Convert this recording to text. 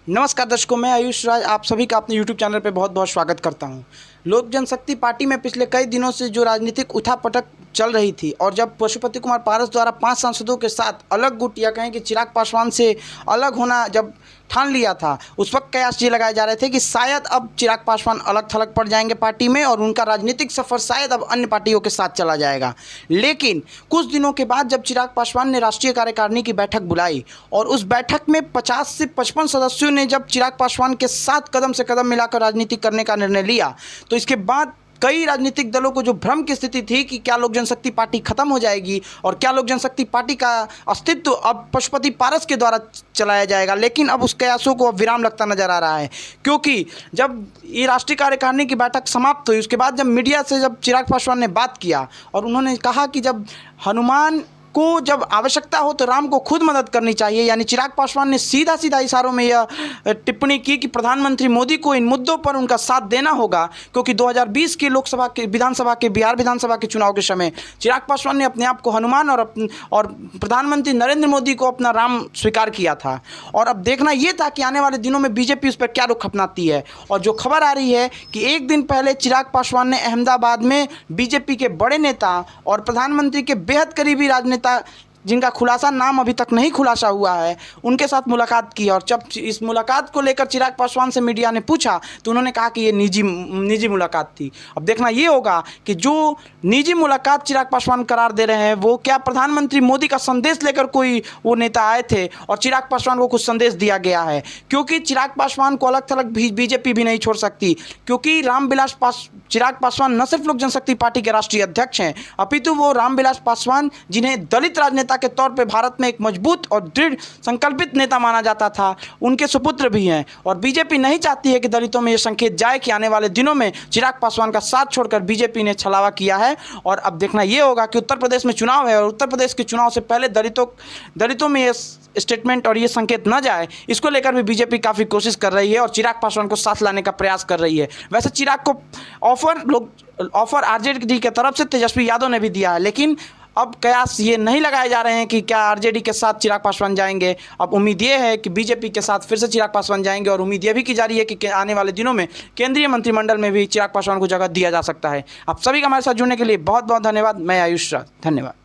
नमस्कार दर्शकों, मैं आयुष राज आप सभी का अपने YouTube चैनल पे बहुत बहुत स्वागत करता हूं। लोक जनशक्ति पार्टी में पिछले कई दिनों से जो राजनीतिक उठापटक चल रही थी और जब पशुपति कुमार पारस द्वारा 5 सांसदों के साथ अलग गुट या कहें कि चिराग पासवान से अलग होना जब ठान लिया था, उस वक्त कयास ये लगाए जा रहे थे कि शायद अब चिराग पासवान अलग थलग पड़ जाएंगे पार्टी में और उनका राजनीतिक सफ़र शायद अब अन्य पार्टियों के साथ चला जाएगा। लेकिन कुछ दिनों के बाद जब चिराग पासवान ने राष्ट्रीय कार्यकारिणी की बैठक बुलाई और उस बैठक में 50 से 55 सदस्यों ने जब चिराग पासवान के साथ कदम से कदम मिलाकर राजनीति करने का निर्णय लिया, तो इसके बाद कई राजनीतिक दलों को जो भ्रम की स्थिति थी कि क्या लोक जनशक्ति पार्टी खत्म हो जाएगी और क्या लोक जनशक्ति पार्टी का अस्तित्व अब पशुपति पारस के द्वारा चलाया जाएगा, लेकिन अब उस कयासों को अब विराम लगता नजर आ रहा है। क्योंकि जब ये राष्ट्रीय कार्यकारिणी की बैठक समाप्त हुई, उसके बाद जब मीडिया से जब चिराग पासवान ने बात किया और उन्होंने कहा कि जब हनुमान को जब आवश्यकता हो तो राम को खुद मदद करनी चाहिए, यानी चिराग पासवान ने सीधा सीधा इशारों में यह टिप्पणी की कि प्रधानमंत्री मोदी को इन मुद्दों पर उनका साथ देना होगा। क्योंकि 2020 के लोकसभा के बिहार विधानसभा के चुनाव के समय चिराग पासवान ने अपने आप को हनुमान और प्रधानमंत्री नरेंद्र मोदी को अपना राम स्वीकार किया था। और अब देखना यह था कि आने वाले दिनों में बीजेपी उस पर क्या रुख अपनाती है। और जो खबर आ रही है कि एक दिन पहले चिराग पासवान ने अहमदाबाद में बीजेपी के बड़े नेता और प्रधानमंत्री के बेहद करीबी राजनेता जिनका खुलासा नाम अभी तक नहीं खुलासा हुआ है, उनके साथ मुलाकात की। और जब इस मुलाकात को लेकर चिराग पासवान से मीडिया ने पूछा तो उन्होंने कहा कि ये निजी मुलाकात थी। अब देखना ये होगा कि जो निजी मुलाकात चिराग पासवान करार दे रहे हैं वो क्या प्रधानमंत्री मोदी का संदेश लेकर कोई वो नेता आए थे और चिराग पासवान को कुछ संदेश दिया गया है। क्योंकि चिराग पासवान को अलग थलग बीजेपी भी नहीं छोड़ सकती, क्योंकि चिराग पासवान न सिर्फ लोक जनशक्ति पार्टी के राष्ट्रीय अध्यक्ष हैं, अपितु वो रामविलास पासवान जिन्हें दलित राजनेता के तौर पे भारत में एक मजबूत और दृढ़ संकल्पित नेता माना जाता था, उनके सुपुत्र भी हैं। और बीजेपी नहीं चाहती है कि दलितों में यह संकेत जाए कि आने वाले दिनों में चिराग पासवान का साथ छोड़कर बीजेपी ने छलावा किया है। और अब देखना यह होगा कि उत्तर प्रदेश में चुनाव है और उत्तर प्रदेश के चुनाव से पहले दलितों में यह स्टेटमेंट और ये संकेत न जाए, इसको लेकर भी बीजेपी काफ़ी कोशिश कर रही है और चिराग पासवान को साथ लाने का प्रयास कर रही है। वैसे चिराग को ऑफर आरजेडी की तरफ से तेजस्वी यादव ने भी दिया है, लेकिन अब कयास ये नहीं लगाए जा रहे हैं कि क्या आरजेडी के साथ चिराग पासवान जाएंगे। अब उम्मीद ये है कि बीजेपी के साथ फिर से चिराग पासवान जाएंगे और उम्मीद ये भी की जा रही है कि आने वाले दिनों में केंद्रीय मंत्रिमंडल में भी चिराग पासवान को जगह दिया जा सकता है। आप सभी का हमारे साथ जुड़ने के लिए बहुत बहुत धन्यवाद। मैं आयुष राज, धन्यवाद।